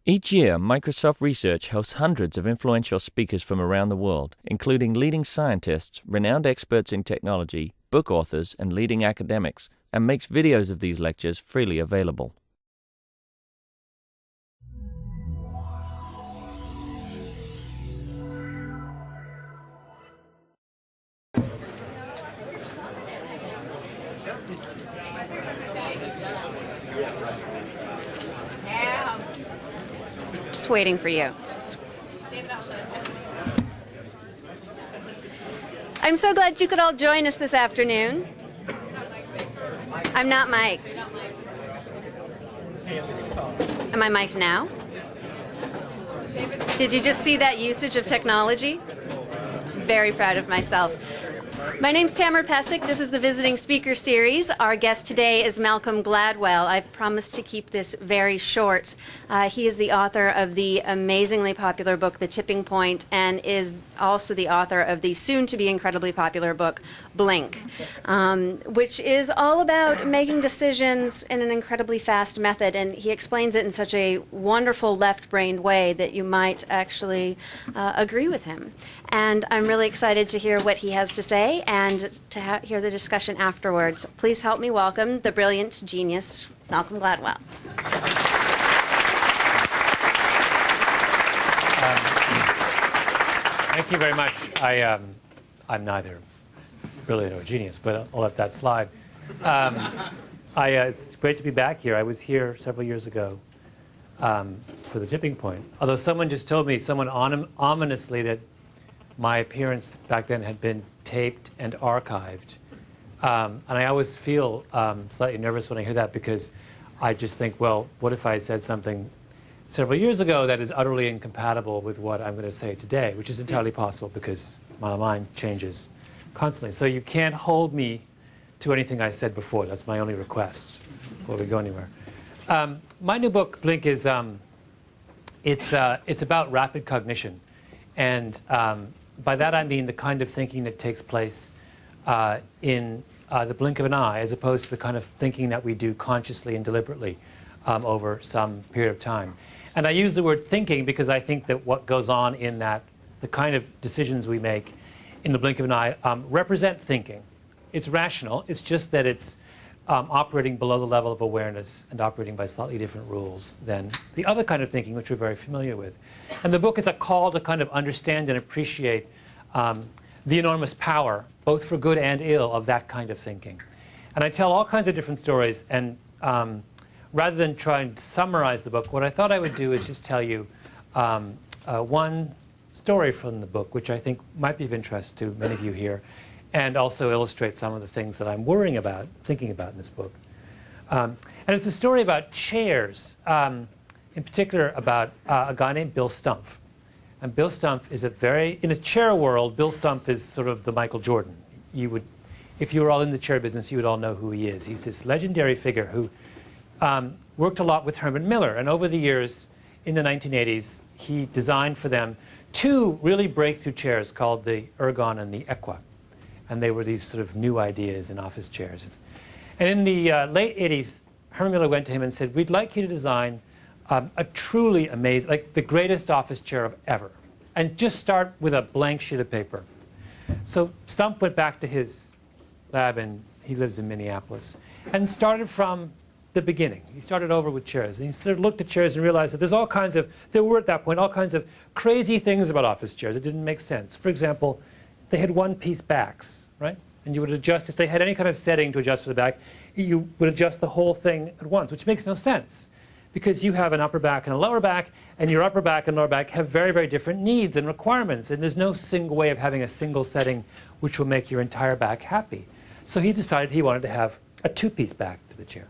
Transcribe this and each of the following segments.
Each year, Microsoft Research hosts hundreds of influential speakers from around the world, including leading scientists, renowned experts in technology, book authors, and leading academics, and makes videos of these lectures freely available. Just waiting for you. I'm so glad you could all join us this afternoon. I'm not mic'd. Am I mic'd now? Did you just see that usage of technology? Very proud of myself. My name's Tamara Pesic. This is the Visiting Speaker Series. Our guest today is Malcolm Gladwell. I've promised to keep this very short. He is the author of the amazingly popular book, The Tipping Point, and is also the author of the soon-to-be incredibly popular book, Blink, which is all about making decisions in an incredibly fast method. And he explains it in such a wonderful left-brained way that you might actually agree with him. And I'm really excited to hear what he has to say and to hear the discussion afterwards. Please help me welcome the brilliant genius, Malcolm Gladwell. Thank you very much. I'm neither brilliant or genius, but I'll let that slide. It's great to be back here. I was here several years ago for the tipping point. Although someone just told me, someone ominously, that my appearance back then had been taped and archived. And I always feel slightly nervous when I hear that, because I just think, well, what if I said something several years ago that is utterly incompatible with what I'm going to say today, which is entirely possible because my mind changes constantly. So you can't hold me to anything I said before. That's my only request before we go anywhere. My new book, Blink, is it's about rapid cognition. And by that I mean the kind of thinking that takes place in the blink of an eye, as opposed to the kind of thinking that we do consciously and deliberately over some period of time. And I use the word thinking because I think that what goes on in that, the kind of decisions we make in the blink of an eye, represent thinking. It's rational. It's just that it's operating below the level of awareness and operating by slightly different rules than the other kind of thinking, which we're very familiar with. And the book is a call to kind of understand and appreciate the enormous power, both for good and ill, of that kind of thinking. And I tell all kinds of different stories, and rather than try and summarize the book, what I thought I would do is just tell you one story from the book, which I think might be of interest to many of you here, and also illustrate some of the things that I'm worrying about, thinking about in this book. And it's a story about chairs, in particular about a guy named Bill Stumpf. And Bill Stumpf is in a chair world, Bill Stumpf is sort of the Michael Jordan. If you were all in the chair business, you would all know who he is. He's this legendary figure who worked a lot with Herman Miller. And over the years, in the 1980s, he designed for them two really breakthrough chairs called the Ergon and the Equa. And they were these sort of new ideas in office chairs. And in the late 80s, Herman Miller went to him and said, we'd like you to design a truly amazing, like the greatest office chair ever. And just start with a blank sheet of paper. So Stumpf went back to his lab, and he lives in Minneapolis, and started from the beginning. He started over with chairs. And he sort of looked at chairs and realized that there were at that point all kinds of crazy things about office chairs that didn't make sense. For example, they had one-piece backs, right? And you would adjust, if they had any kind of setting to adjust for the back, you would adjust the whole thing at once, which makes no sense. Because you have an upper back and a lower back, and your upper back and lower back have very, very different needs and requirements. And there's no single way of having a single setting which will make your entire back happy. So he decided he wanted to have a two-piece back to the chair.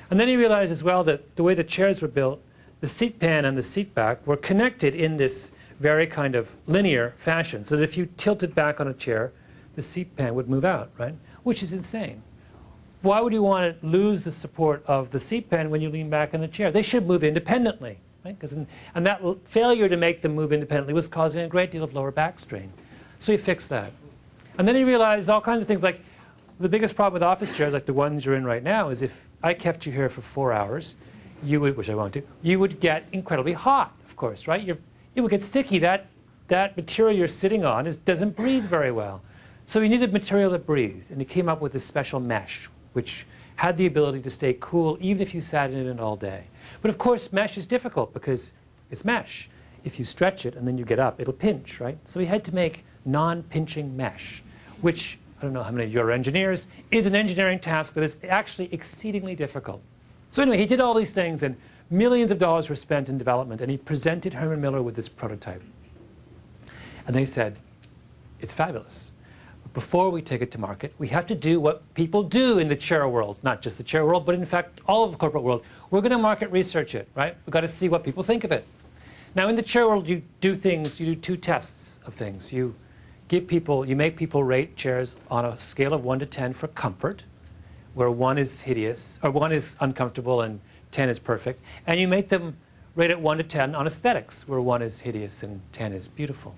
And then he realized as well that the way the chairs were built, the seat pan and the seat back were connected in this very kind of linear fashion, so that if you tilted back on a chair, the seat pan would move out, right? Which is insane. Why would you want to lose the support of the seat pan when you lean back in the chair? They should move independently, right? And that failure to make them move independently was causing a great deal of lower back strain. So he fixed that. And then he realized all kinds of things, like the biggest problem with office chairs, like the ones you're in right now, is if I kept you here for 4 hours, you would, which I won't do, you would get incredibly hot, of course, right? You would get sticky. That material you're sitting on doesn't breathe very well. So we needed material that breathed, and he came up with this special mesh, which had the ability to stay cool even if you sat in it all day. But of course, mesh is difficult because it's mesh. If you stretch it and then you get up, it'll pinch, right? So we had to make non-pinching mesh, which, I don't know how many of you are engineers, is an engineering task that is actually exceedingly difficult. So anyway, he did all these things, and millions of dollars were spent in development, and he presented Herman Miller with this prototype. And they said, it's fabulous. But before we take it to market, we have to do what people do in the chair world, not just the chair world, but in fact, all of the corporate world. We're going to market research it, right? We've got to see what people think of it. Now, in the chair world, you do 2 tests of things. You make people rate chairs on a scale of 1 to 10 for comfort, where 1 is hideous, or 1 is uncomfortable and 10 is perfect. And you make them rate it 1 to 10 on aesthetics, where 1 is hideous and 10 is beautiful.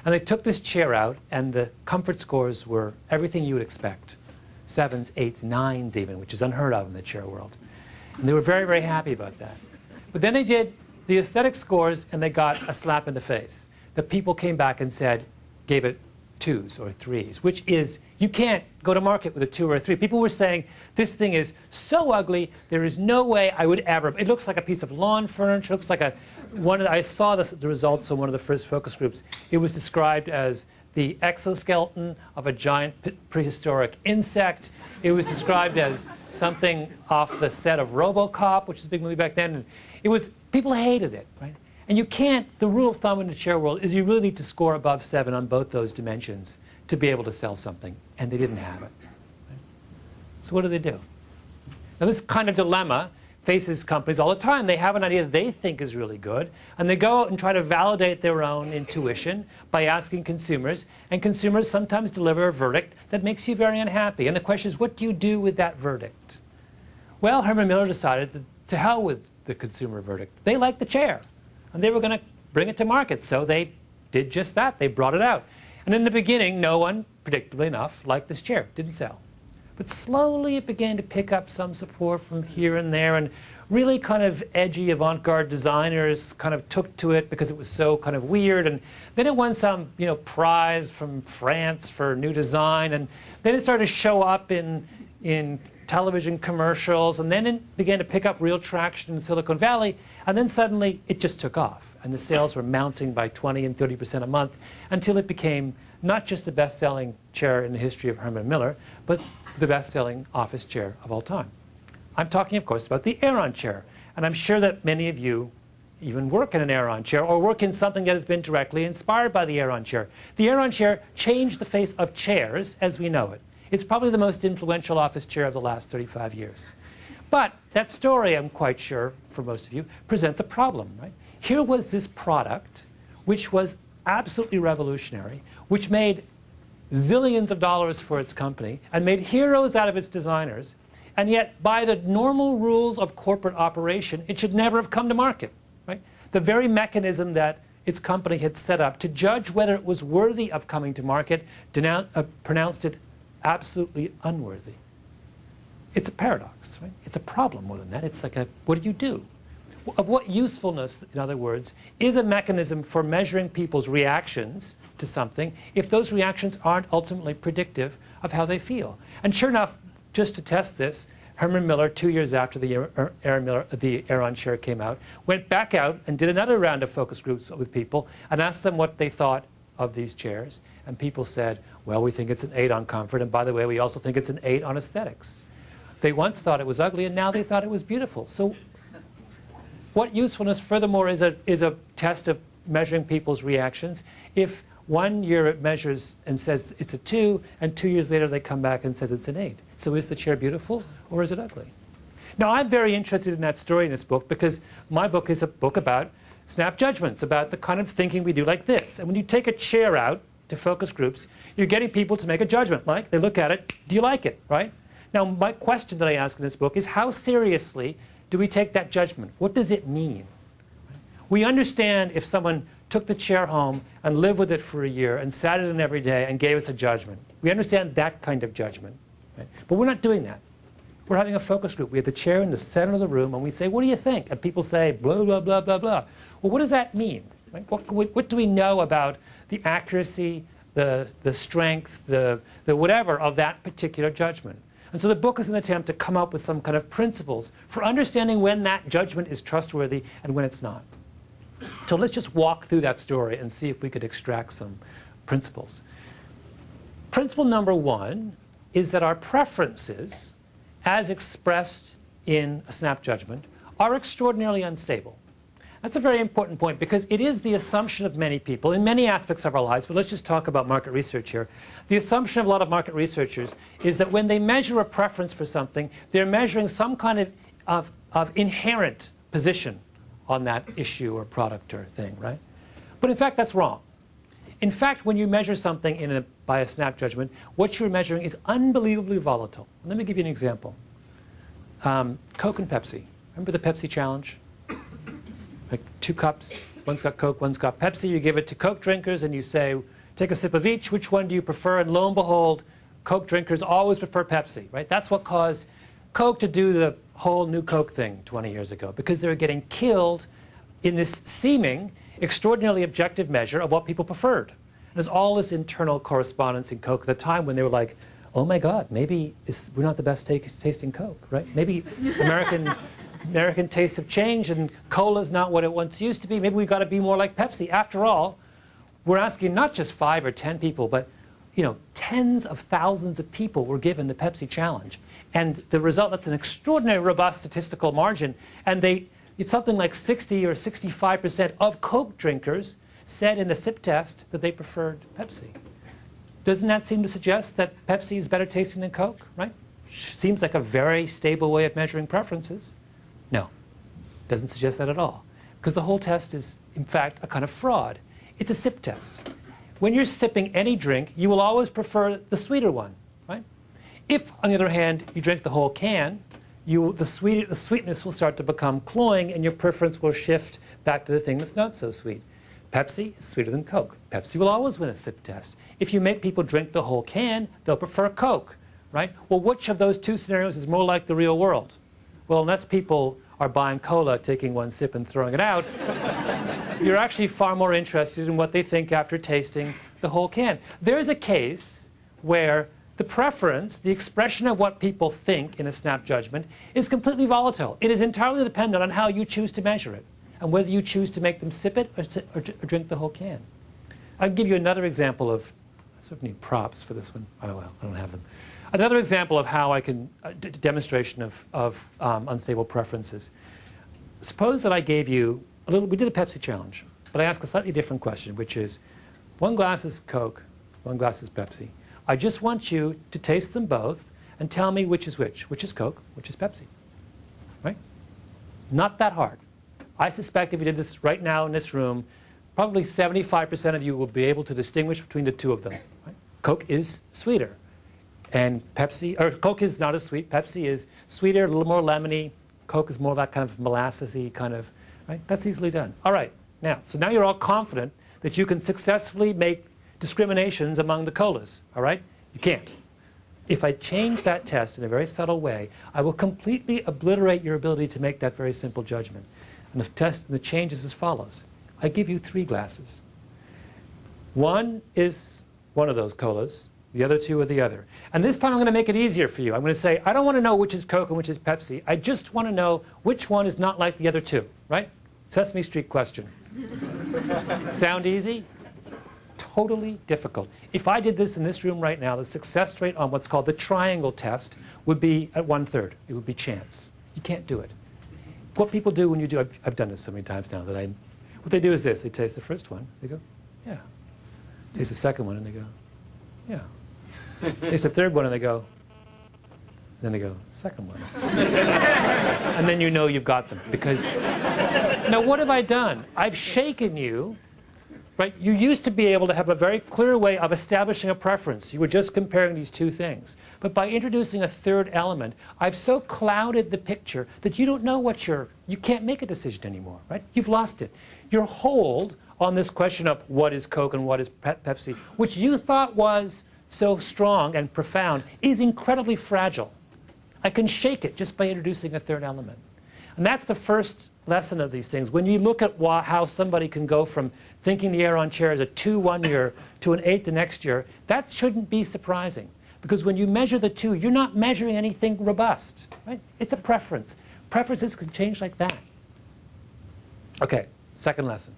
And they took this chair out, and the comfort scores were everything you would expect. 7s, 8s, 9s even, which is unheard of in the chair world. And they were very, very happy about that. But then they did the aesthetic scores, and they got a slap in the face. The people came back and gave it 2s or 3s, which is, you can't go to market with a 2 or a 3. People were saying, this thing is so ugly, there is no way I would ever, it looks like a piece of lawn furniture, it looks like I saw the results of one of the first focus groups. It was described as the exoskeleton of a giant prehistoric insect. It was described as something off the set of RoboCop, which is a big movie back then. And people hated it, right? And you can't, the rule of thumb in the chair world is you really need to score above 7 on both those dimensions to be able to sell something. And they didn't have it. Right? So what do? Now this kind of dilemma faces companies all the time. They have an idea they think is really good, and they go out and try to validate their own intuition by asking consumers, and consumers sometimes deliver a verdict that makes you very unhappy. And the question is, what do you do with that verdict? Well, Herman Miller decided that to hell with the consumer verdict. They liked the chair, and they were going to bring it to market, so they did just that. They brought it out. And in the beginning, no one, predictably enough, liked this chair. Didn't sell. But slowly it began to pick up some support from here and there, and really kind of edgy avant-garde designers kind of took to it because it was so kind of weird. And then it won some prize from France for new design, and then it started to show up in television commercials, and then it began to pick up real traction in Silicon Valley, and then suddenly it just took off, and the sales were mounting by 20 and 30% a month until it became not just the best-selling chair in the history of Herman Miller, but the best-selling office chair of all time. I'm talking, of course, about the Aeron chair, and I'm sure that many of you even work in an Aeron chair or work in something that has been directly inspired by the Aeron chair. The Aeron chair changed the face of chairs as we know it. It's probably the most influential office chair of the last 35 years. But that story, I'm quite sure, for most of you, presents a problem, right? Here was this product, which was absolutely revolutionary, which made zillions of dollars for its company, and made heroes out of its designers, and yet, by the normal rules of corporate operation, it should never have come to market, right? The very mechanism that its company had set up to judge whether it was worthy of coming to market pronounced it absolutely unworthy. It's a paradox, right? It's a problem more than that. It's like what do you do? Of what usefulness, in other words, is a mechanism for measuring people's reactions to something if those reactions aren't ultimately predictive of how they feel? And sure enough, just to test this, Herman Miller, 2 years after the Aeron chair came out, went back out and did another round of focus groups with people and asked them what they thought of these chairs. And people said, well, we think it's an 8 on comfort, and by the way, we also think it's an 8 on aesthetics. They once thought it was ugly, and now they thought it was beautiful. So what usefulness, furthermore, is a test of measuring people's reactions if 1 year it measures and says it's a 2, and 2 years later they come back and says it's an 8. So is the chair beautiful, or is it ugly? Now, I'm very interested in that story in this book because my book is a book about snap judgments, about the kind of thinking we do like this. And when you take a chair out to focus groups, you're getting people to make a judgment. Like, they look at it, do you like it, right? Now, my question that I ask in this book is, how seriously do we take that judgment? What does it mean? We understand if someone took the chair home and lived with it for a year and sat in it every day and gave us a judgment. We understand that kind of judgment. Right? But we're not doing that. We're having a focus group. We have the chair in the center of the room, and we say, what do you think? And people say, blah, blah, blah, blah, blah. Well, what does that mean? Right? What do we know about the accuracy, the strength, the whatever of that particular judgment? And so the book is an attempt to come up with some kind of principles for understanding when that judgment is trustworthy and when it's not. So let's just walk through that story and see if we could extract some principles. Principle number one is that our preferences, as expressed in a snap judgment, are extraordinarily unstable. That's a very important point because it is the assumption of many people in many aspects of our lives, but let's just talk about market research here. The assumption of a lot of market researchers is that when they measure a preference for something, they're measuring some kind of inherent position on that issue or product or thing, right? But in fact, that's wrong. In fact, when you measure something by a snap judgment, what you're measuring is unbelievably volatile. Let me give you an example. Coke and Pepsi. Remember the Pepsi challenge? Like 2 cups, one's got Coke, one's got Pepsi. You give it to Coke drinkers and you say, take a sip of each, which one do you prefer? And lo and behold, Coke drinkers always prefer Pepsi, right? That's what caused Coke to do the whole new Coke thing 20 years ago, because they were getting killed in this seeming extraordinarily objective measure of what people preferred. There's all this internal correspondence in Coke at the time when they were like, oh my God, maybe we're not the best tasting Coke, right? Maybe American tastes have changed and cola's not what it once used to be. Maybe we've got to be more like Pepsi. After all, we're asking not just 5 or 10 people, but tens of thousands of people were given the Pepsi challenge. And the result, that's an extraordinary robust statistical margin. And it's something like 60 or 65% of Coke drinkers said in the sip test that they preferred Pepsi. Doesn't that seem to suggest that Pepsi is better tasting than Coke, right? Seems like a very stable way of measuring preferences. No, doesn't suggest that at all. Because the whole test is, in fact, a kind of fraud. It's a sip test. When you're sipping any drink, you will always prefer the sweeter one, right? If, on the other hand, you drink the whole can, the sweetness will start to become cloying and your preference will shift back to the thing that's not so sweet. Pepsi is sweeter than Coke. Pepsi will always win a sip test. If you make people drink the whole can, they'll prefer Coke, right? Well, which of those two scenarios is more like the real world? Well, unless people are buying cola, taking one sip and throwing it out, you're actually far more interested in what they think after tasting the whole can. There's a case where the preference, the expression of what people think in a snap judgment, is completely volatile. It is entirely dependent on how you choose to measure it and whether you choose to make them sip it or drink the whole can. I'll give you another example of, I sort of need props for this one. Oh, well, I don't have them. Another example of how I can, demonstration of unstable preferences. Suppose that I gave you we did a Pepsi challenge, but I asked a slightly different question, which is, 1 glass is Coke, 1 glass is Pepsi. I just want you to taste them both and tell me which is Coke, which is Pepsi, right? Not that hard. I suspect if you did this right now in this room, probably 75% of you will be able to distinguish between the two of them. Right? Coke is sweeter, and Coke is not as sweet. Pepsi is sweeter, a little more lemony. Coke is more of that kind of molassesy kind of, right? That's easily done. All right, so now you're all confident that you can successfully make discriminations among the colas, all right? You can't. If I change that test in a very subtle way, I will completely obliterate your ability to make that very simple judgment. And the change is as follows. I give you 3 glasses. One is one of those colas. The other 2 are the other. And this time I'm going to make it easier for you. I'm going to say, I don't want to know which is Coke and which is Pepsi. I just want to know which one is not like the other 2, right? Sesame Street question. Sound easy? Totally difficult. If I did this in this room right now, the success rate on what's called the triangle test would be at 1/3. It would be chance. You can't do it. What people do when you do, I've done this so many times now that what they do is this. They taste the first one. They go, yeah. Taste the second one and they go, yeah. Taste the third one and they go, then they go, second one. And then you know you've got them. Because, now what have I done? I've shaken you. Right? You used to be able to have a very clear way of establishing a preference. You were just comparing these 2 things. But by introducing a third element, I've so clouded the picture that you don't know you can't make a decision anymore, right? You've lost it. Your hold on this question of what is Coke and what is Pepsi, which you thought was so strong and profound, is incredibly fragile. I can shake it just by introducing a third element. And that's the first lesson of these things. When you look at how somebody can go from thinking the Aeron chair is a 2 one year to an 8 the next year, that shouldn't be surprising. Because when you measure the two, you're not measuring anything robust. Right? It's a preference. Preferences can change like that. OK, second lesson.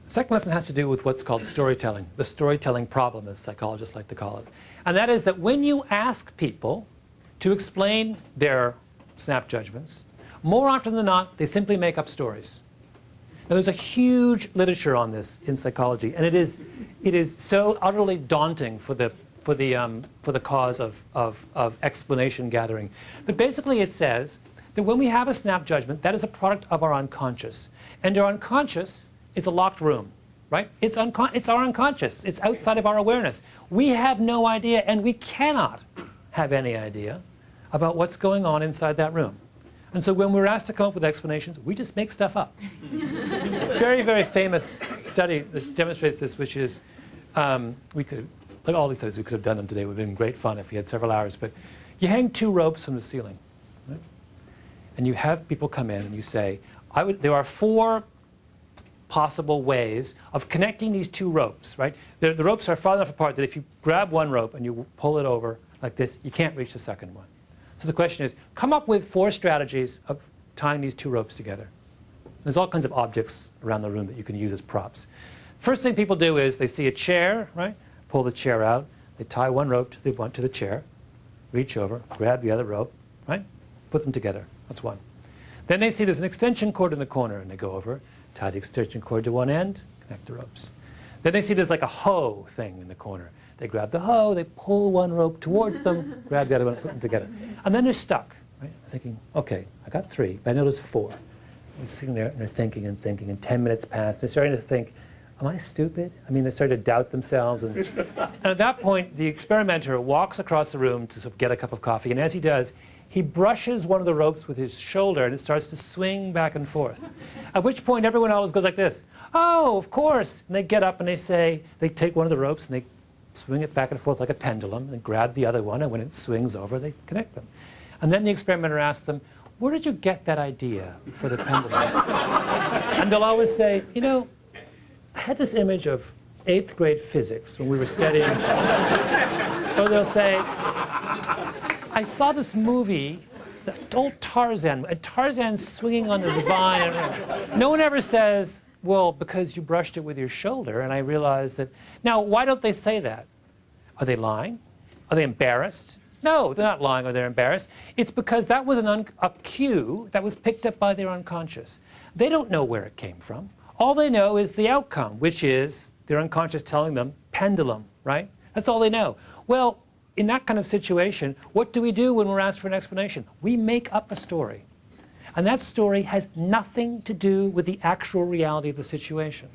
The second lesson has to do with what's called storytelling, the storytelling problem, as psychologists like to call it. And that is that when you ask people to explain their snap judgments, more often than not, they simply make up stories. Now, there's a huge literature on this in psychology, and it is so utterly daunting for the cause of explanation gathering. But basically, it says that when we have a snap judgment, that is a product of our unconscious, and our unconscious is a locked room, right? It's our unconscious. It's outside of our awareness. We have no idea, and we cannot have any idea about what's going on inside that room. And so when we're asked to come up with explanations, we just make stuff up. Very, very famous study that demonstrates this, which is, like all these studies, we could have done them today. It would have been great fun if we had several hours. But you hang 2 ropes from the ceiling, right? And you have people come in and you say, there are 4 possible ways of connecting these 2 ropes, right? The ropes are far enough apart that if you grab one rope and you pull it over like this, you can't reach the second one. So the question is, come up with 4 strategies of tying these 2 ropes together. There's all kinds of objects around the room that you can use as props. First thing people do is they see a chair, right? Pull the chair out. They tie one rope to the chair, reach over, grab the other rope, right? Put them together. That's one. Then they see there's an extension cord in the corner, and they go over, tie the extension cord to one end, connect the ropes. Then they see there's like a hoe thing in the corner. They grab the hoe, they pull one rope towards them, grab the other one, put them together. And then they're stuck, right? Thinking, OK, I got 3, but I know there's 4. They're sitting there, and they're thinking and thinking, and 10 minutes pass. They're starting to think, am I stupid? I mean, they're starting to doubt themselves. And at that point, the experimenter walks across the room to sort of get a cup of coffee. And as he does, he brushes one of the ropes with his shoulder, and it starts to swing back and forth. At which point, everyone always goes like this. Oh, of course. And they get up, and they take one of the ropes, and they swing it back and forth like a pendulum, and grab the other one, and when it swings over, they connect them. And then the experimenter asks them, where did you get that idea for the pendulum? And they'll always say, you know, I had this image of 8th grade physics when we were studying. Or they'll say, I saw this movie, the old Tarzan, and Tarzan's swinging on this vine. No one ever says, well, because you brushed it with your shoulder, and I realized that. Now, why don't they say that? Are they lying? Are they embarrassed? No, they're not lying or they're embarrassed. It's because that was a cue that was picked up by their unconscious. They don't know where it came from. All they know is the outcome, which is their unconscious telling them pendulum, right? That's all they know. Well, in that kind of situation, what do we do when we're asked for an explanation? We make up a story. And that story has nothing to do with the actual reality of the situation.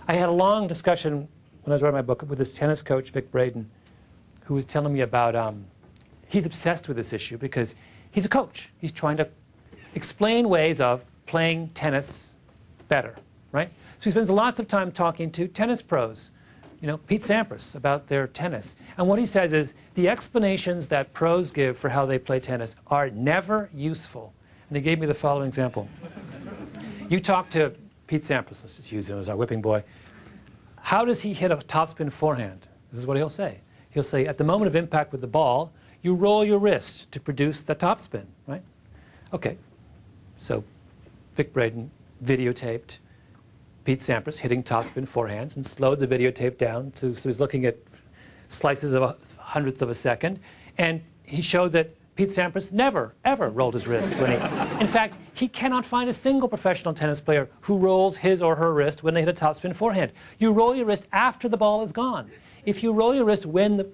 I had a long discussion when I was writing my book with this tennis coach, Vic Braden, who was telling me about, he's obsessed with this issue because he's a coach. He's trying to explain ways of playing tennis better, right? So he spends lots of time talking to tennis pros, you know, Pete Sampras, about their tennis. And what he says is the explanations that pros give for how they play tennis are never useful. And he gave me the following example. You talk to Pete Sampras, let's just use him as our whipping boy. How does he hit a topspin forehand? This is what he'll say. He'll say, at the moment of impact with the ball, you roll your wrist to produce the topspin, right? OK. So Vic Braden videotaped Pete Sampras hitting topspin forehands and slowed the videotape down so he's looking at slices of a hundredth of a second. And he showed that Pete Sampras never, ever rolled his wrist when he... In fact, he cannot find a single professional tennis player who rolls his or her wrist when they hit a topspin forehand. You roll your wrist after the ball is gone. If you roll your wrist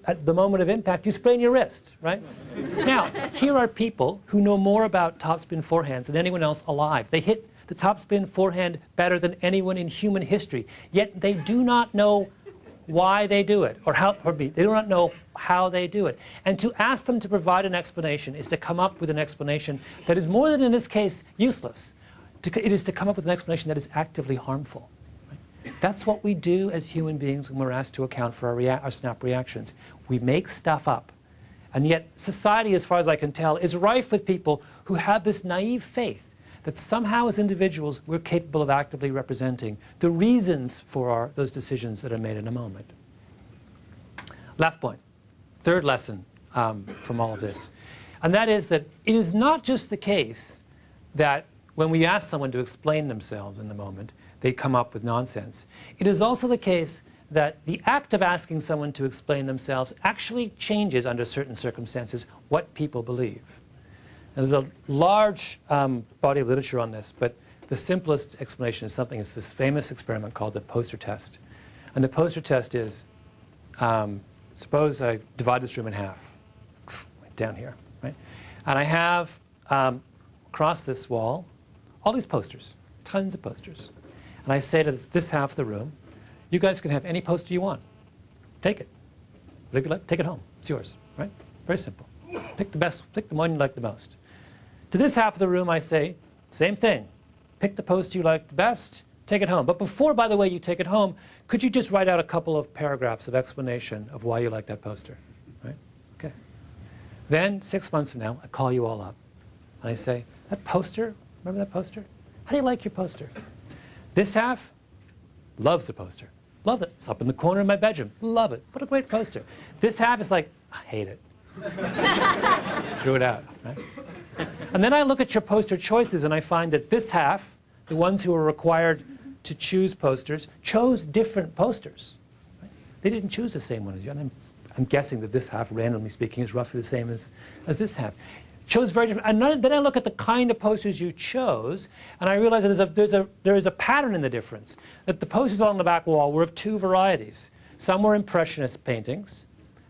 at the moment of impact, you sprain your wrist, right? Now, here are people who know more about topspin forehands than anyone else alive. They hit the topspin forehand better than anyone in human history, yet they do not know why they do it, they do not know how they do it. And to ask them to provide an explanation is to come up with an explanation that is more than, in this case, useless. It is to come up with an explanation that is actively harmful. Right? That's what we do as human beings when we're asked to account for our snap reactions. We make stuff up. And yet society, as far as I can tell, is rife with people who have this naive faith that somehow as individuals we're capable of actively representing the reasons for those decisions that are made in a moment. Last point, third lesson from all of this. And that is that it is not just the case that when we ask someone to explain themselves in the moment, they come up with nonsense. It is also the case that the act of asking someone to explain themselves actually changes under certain circumstances what people believe. And there's a large body of literature on this, but the simplest explanation is something. It's this famous experiment called the poster test. And the poster test is, suppose I divide this room in half, down here, right? And I have across this wall all these posters, tons of posters. And I say to this half of the room, you guys can have any poster you want. Take it. Whatever you like, take it home. It's yours, right? Very simple. Pick the best, pick the one you like the most. To this half of the room, I say, same thing. Pick the poster you like the best, take it home. But before, by the way, you take it home, could you just write out a couple of paragraphs of explanation of why you like that poster, right? Okay. Then, 6 months from now, I call you all up. And I say, that poster, remember that poster? How do you like your poster? This half loves the poster. Love it. It's up in the corner of my bedroom. Love it. What a great poster. This half is like, I hate it. Threw it out, right? And then I look at your poster choices and I find that this half, the ones who are required to choose posters, chose different posters. Right? They didn't choose the same one as you. And I'm guessing that this half, randomly speaking, is roughly the same as this half. Chose very different. And then I look at the kind of posters you chose, and I realize that there is a pattern in the difference. That the posters on the back wall were of two varieties. Some were impressionist paintings,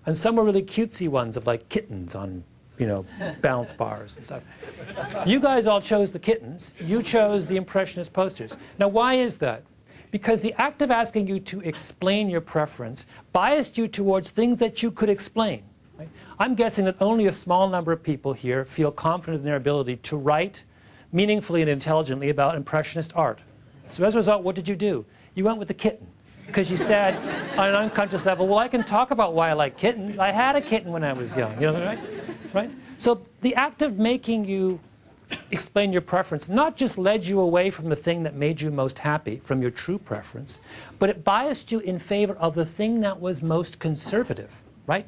and some were really cutesy ones of like kittens on, you know, balance bars and stuff. You guys all chose the kittens. You chose the impressionist posters. Now, why is that? Because the act of asking you to explain your preference biased you towards things that you could explain. Right? I'm guessing that only a small number of people here feel confident in their ability to write meaningfully and intelligently about impressionist art. So as a result, what did you do? You went with the kitten. Because you said, on an unconscious level, well, I can talk about why I like kittens. I had a kitten when I was young. You know, right? So the act of making you explain your preference not just led you away from the thing that made you most happy, from your true preference, but it biased you in favor of the thing that was most conservative, right?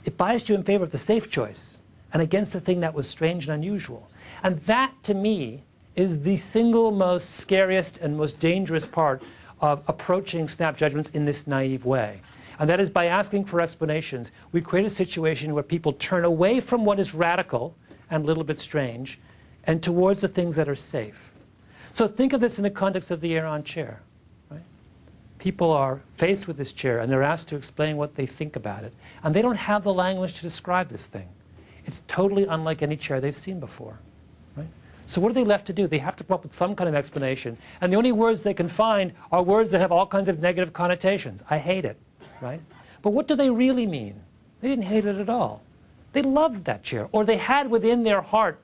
It biased you in favor of the safe choice and against the thing that was strange and unusual. And that, to me, is the single most scariest and most dangerous part of approaching snap judgments in this naive way. And that is by asking for explanations, we create a situation where people turn away from what is radical and a little bit strange and towards the things that are safe. So think of this in the context of the Aeron chair. Right? People are faced with this chair and they're asked to explain what they think about it. And they don't have the language to describe this thing. It's totally unlike any chair they've seen before. Right? So what are they left to do? They have to come up with some kind of explanation. And the only words they can find are words that have all kinds of negative connotations. I hate it. Right? But what do they really mean? They didn't hate it at all. They loved that chair. Or they had within their heart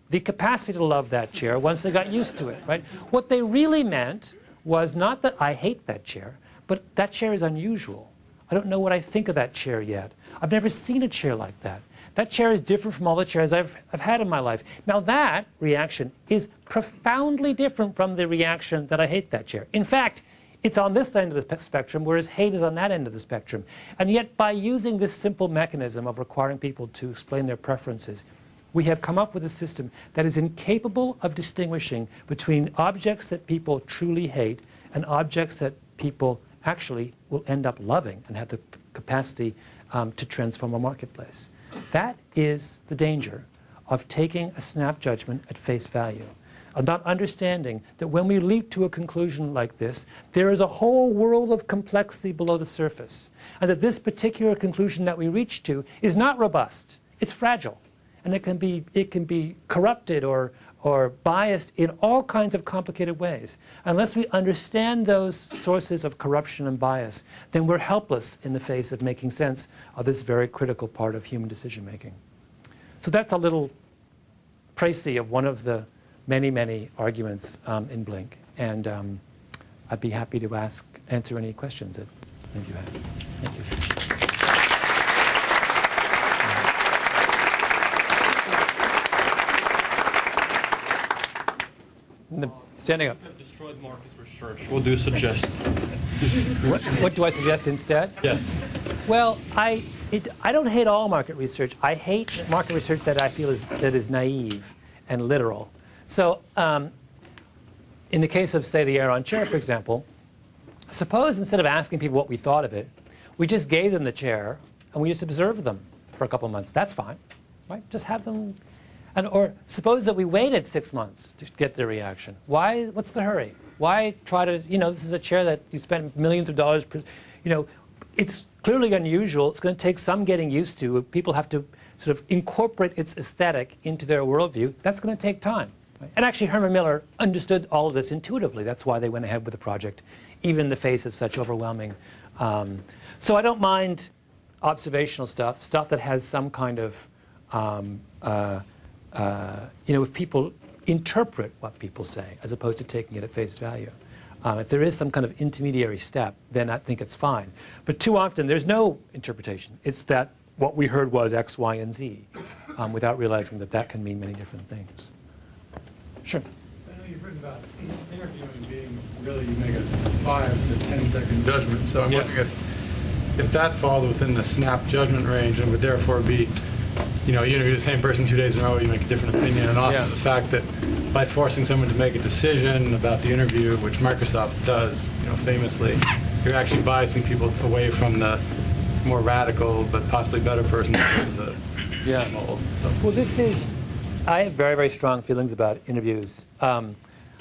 the capacity to love that chair once they got used to it. Right? What they really meant was not that I hate that chair, but that chair is unusual. I don't know what I think of that chair yet. I've never seen a chair like that. That chair is different from all the chairs I've had in my life. Now that reaction is profoundly different from the reaction that I hate that chair. In fact, it's on this end of the spectrum, whereas hate is on that end of the spectrum. And yet, by using this simple mechanism of requiring people to explain their preferences, we have come up with a system that is incapable of distinguishing between objects that people truly hate and objects that people actually will end up loving and have the capacity to transform a marketplace. That is the danger of taking a snap judgment at face value. Of not understanding that when we leap to a conclusion like this, there is a whole world of complexity below the surface. And that this particular conclusion that we reach to is not robust. It's fragile. And it can be corrupted or biased in all kinds of complicated ways. Unless we understand those sources of corruption and bias, then we're helpless in the face of making sense of this very critical part of human decision making. So that's a little précis of one of the many, many arguments in Blink. And I'd be happy to answer any questions that you have. Thank you. Standing up. Destroyed market research. What do you suggest? What do I suggest instead? Yes. Well, I don't hate all market research. I hate market research that I feel is naive and literal. So in the case of, say, the Aeron chair, for example, suppose instead of asking people what we thought of it, we just gave them the chair and we just observed them for a couple of months. That's fine, right? Just have them. Or suppose that we waited 6 months to get their reaction. Why? What's the hurry? Why try to, this is a chair that you spend millions of dollars, it's clearly unusual. It's going to take some getting used to. People have to sort of incorporate its aesthetic into their worldview. That's going to take time. Right? And actually, Herman Miller understood all of this intuitively. That's why they went ahead with the project, even in the face of such overwhelming. So I don't mind observational stuff that has some kind of, if people interpret what people say as opposed to taking it at face value. If there is some kind of intermediary step, then I think it's fine. But too often, there's no interpretation. It's that what we heard was X, Y, and Z, without realizing that can mean many different things. Sure. I know you've written about interviewing being really, you make a 5 to 10 second judgment. So I'm wondering if that falls within the snap judgment range and would therefore be, you interview the same person 2 days in a row, you make a different opinion, and also the fact that by forcing someone to make a decision about the interview, which Microsoft does, famously, you're actually biasing people away from the more radical but possibly better person than the same old. So. Well, I have very, very strong feelings about interviews.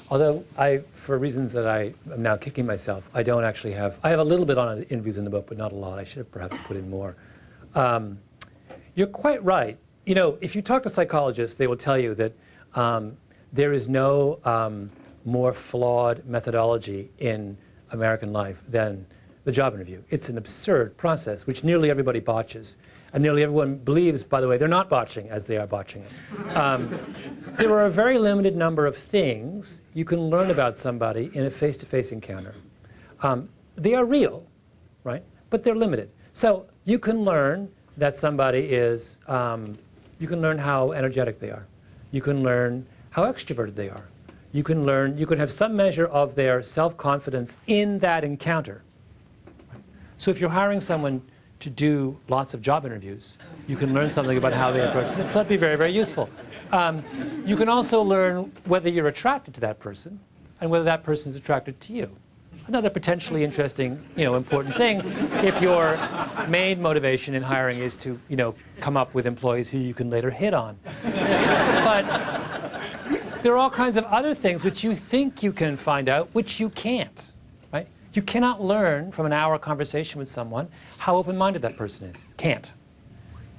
Although for reasons that I am now kicking myself, I don't actually have. I have a little bit on interviews in the book, but not a lot. I should have perhaps put in more. You're quite right. If you talk to psychologists, they will tell you that there is no more flawed methodology in American life than the job interview. It's an absurd process, which nearly everybody botches. And nearly everyone believes, by the way, they're not botching as they are botching it. There are a very limited number of things you can learn about somebody in a face-to-face encounter. They are real, right? But they're limited. So you can learn that somebody is, you can learn how energetic they are. You can learn how extroverted they are. You can have some measure of their self-confidence in that encounter. So if you're hiring someone to do lots of job interviews, you can learn something about how they approach it. So that'd be very, very useful. You can also learn whether you're attracted to that person and whether that person is attracted to you. Another potentially interesting, important thing if your main motivation in hiring is to, come up with employees who you can later hit on. But there are all kinds of other things which you think you can find out, which you can't, right? You cannot learn from an hour conversation with someone how open-minded that person is. Can't.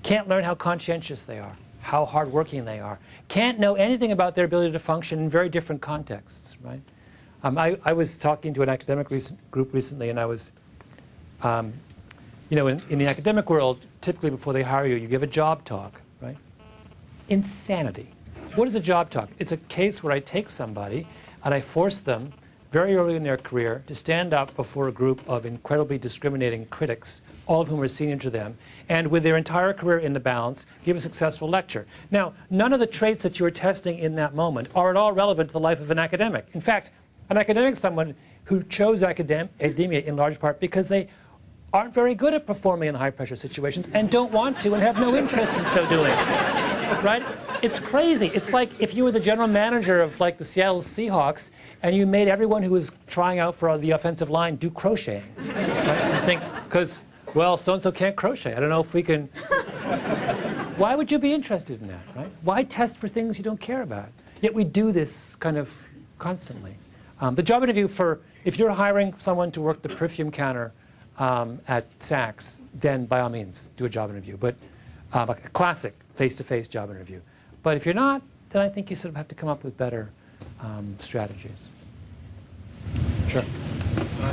Can't learn how conscientious they are, how hardworking they are. Can't know anything about their ability to function in very different contexts, right? I was talking to an academic group recently, and I was, in the academic world, typically before they hire you, you give a job talk, right? Insanity. What is a job talk? It's a case where I take somebody and I force them very early in their career to stand up before a group of incredibly discriminating critics, all of whom are senior to them, and with their entire career in the balance, give a successful lecture. Now, none of the traits that you are testing in that moment are at all relevant to the life of an academic. In fact, an academic is someone who chose academia in large part because they aren't very good at performing in high-pressure situations and don't want to and have no interest in so doing. Right? It's crazy. It's like if you were the general manager of the Seattle Seahawks and you made everyone who was trying out for the offensive line do crocheting. Right? You think, because, so-and-so can't crochet. I don't know if we can. Why would you be interested in that, right? Why test for things you don't care about? Yet we do this kind of constantly. The job interview if you're hiring someone to work the perfume counter at Saks, then by all means, do a job interview. But a classic face-to-face job interview. But if you're not, then I think you sort of have to come up with better strategies. Sure.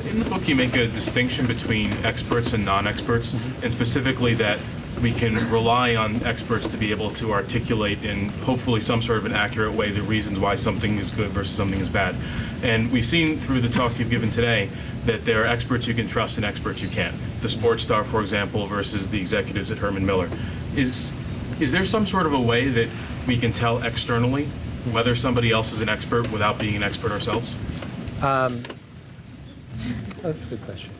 In the book, you make a distinction between experts and non-experts, and specifically that we can rely on experts to be able to articulate in hopefully some sort of an accurate way the reasons why something is good versus something is bad. And we've seen through the talk you've given today that there are experts you can trust and experts you can't. The sports star, for example, versus the executives at Herman Miller. Is there some sort of a way that we can tell externally whether somebody else is an expert without being an expert ourselves? That's a good question.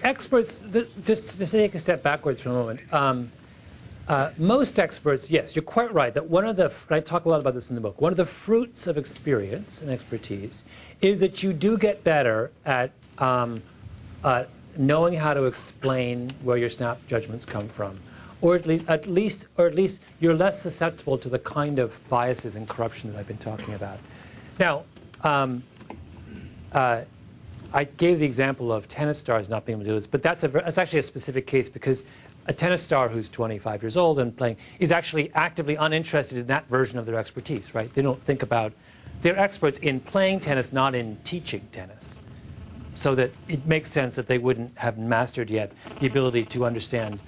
Experts, just to take a step backwards for a moment, most experts, yes, you're quite right, that one of the, I talk a lot about this in the book, one of the fruits of experience and expertise is that you do get better at knowing how to explain where your snap judgments come from. Or at least you're less susceptible to the kind of biases and corruption that I've been talking about. Now, I gave the example of tennis stars not being able to do this, but that's actually a specific case because a tennis star who's 25 years old and playing is actually actively uninterested in that version of their expertise, right? They don't think about, they're experts in playing tennis, not in teaching tennis. So that it makes sense that they wouldn't have mastered yet the ability to understand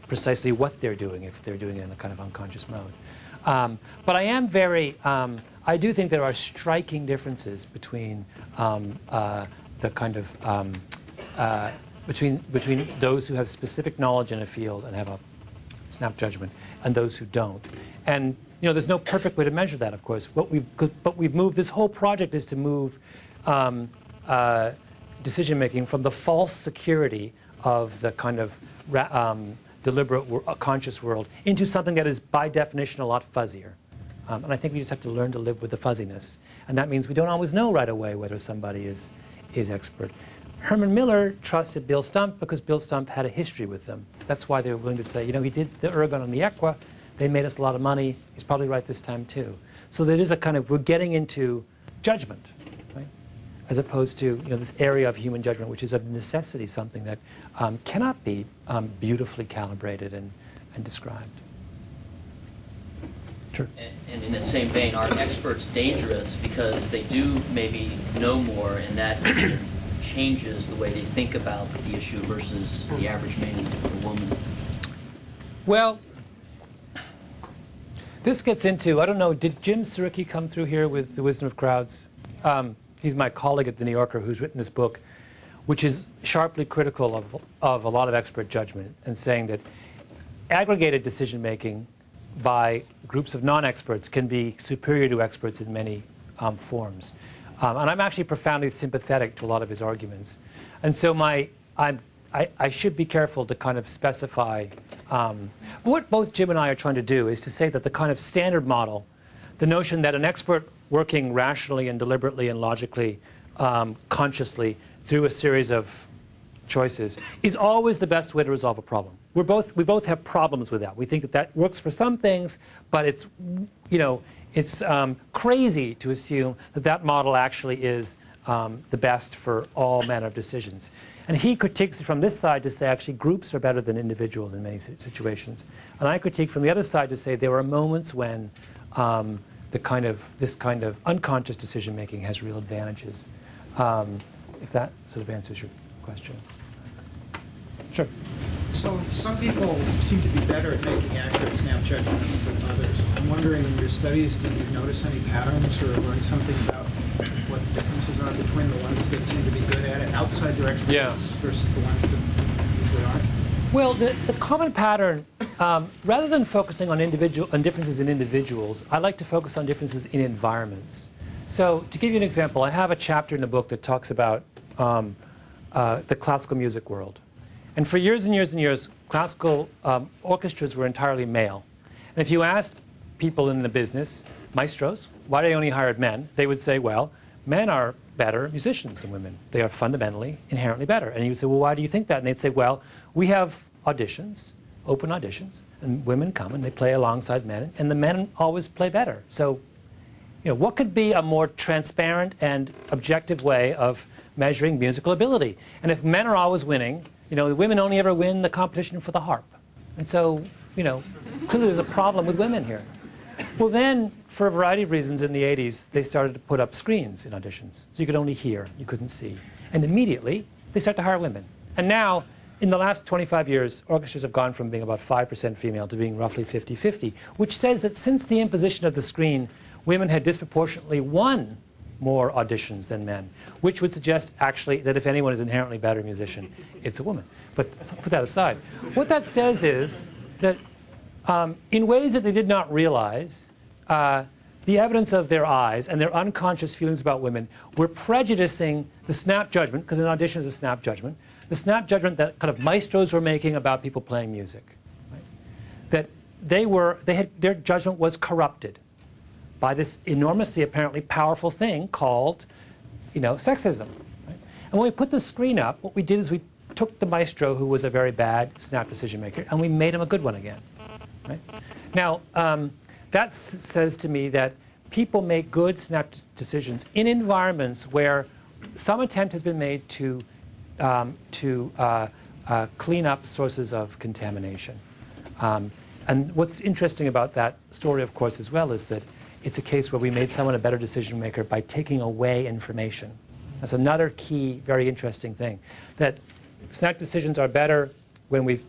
precisely what they're doing if they're doing it in a kind of unconscious mode. But I am very, I do think there are striking differences between the kind of, between those who have specific knowledge in a field and have a snap judgment and those who don't. And you know, there's no perfect way to measure that, of course. But we've moved, this whole project is to move decision making from the false security of the kind of deliberate conscious world into something that is by definition a lot fuzzier. And I think we just have to learn to live with the fuzziness. And that means we don't always know right away whether somebody is expert. Herman Miller trusted Bill Stump because Bill Stump had a history with them. That's why they were willing to say, you know, he did the ergon on the Equa. They made us a lot of money. He's probably right this time too. So there is a kind of, we're getting into judgment, right? As opposed to, you know, this area of human judgment, which is of necessity something that cannot be beautifully calibrated and described. Sure. And in that same vein, are experts dangerous because they do maybe know more, and that changes the way they think about the issue versus the average man or woman? Well, this gets into, I don't know, did Jim Siricky come through here with The Wisdom of Crowds? He's my colleague at The New Yorker who's written this book, which is sharply critical of a lot of expert judgment and saying that aggregated decision making by groups of non-experts can be superior to experts in many forms. And I'm actually profoundly sympathetic to a lot of his arguments. And so I should be careful to kind of specify. What both Jim and I are trying to do is to say that the kind of standard model, the notion that an expert working rationally and deliberately and logically, consciously, through a series of choices, is always the best way to resolve a problem. We both have problems with that. We think that that works for some things, but it's, you know, it's crazy to assume that that model actually is the best for all manner of decisions. And he critiques it from this side to say actually groups are better than individuals in many situations. And I critique from the other side to say there are moments when this kind of unconscious decision making has real advantages. If that sort of answers your question. Sure. So some people seem to be better at making accurate snap judgments than others. I'm wondering, in your studies, did you notice any patterns or learn something about what the differences are between the ones that seem to be good at it outside their expertise versus the ones that usually aren't? Well, the common pattern, rather than focusing on differences in individuals, I like to focus on differences in environments. So to give you an example, I have a chapter in the book that talks about the classical music world. And for years and years and years, classical orchestras were entirely male. And if you asked people in the business, maestros, why they only hired men, they would say, well, men are better musicians than women. They are fundamentally, inherently better. And you would say, well, why do you think that? And they'd say, well, we have auditions, open auditions, and women come and they play alongside men, and the men always play better. So, you know, what could be a more transparent and objective way of measuring musical ability? And if men are always winning, you know, the women only ever win the competition for the harp. And so, you know, clearly there's a problem with women here. Well then, for a variety of reasons in the 80s, they started to put up screens in auditions. So you could only hear, you couldn't see. And immediately, they start to hire women. And now, in the last 25 years, orchestras have gone from being about 5% female to being roughly 50-50, which says that since the imposition of the screen, women had disproportionately won more auditions than men, which would suggest actually that if anyone is inherently better musician, it's a woman. But put that aside. What that says is that in ways that they did not realize, the evidence of their eyes and their unconscious feelings about women were prejudicing the snap judgment, because an audition is a snap judgment, the snap judgment that kind of maestros were making about people playing music. Right? That their judgment was corrupted by this enormously, apparently powerful thing called, sexism. Right? And when we put the screen up, what we did is we took the maestro, who was a very bad snap decision maker, and we made him a good one again. Right? Now, that says to me that people make good snap decisions in environments where some attempt has been made to clean up sources of contamination. And what's interesting about that story, of course, as well, is that it's a case where we made someone a better decision maker by taking away information. That's another key, very interesting thing. That snap decisions are better when we've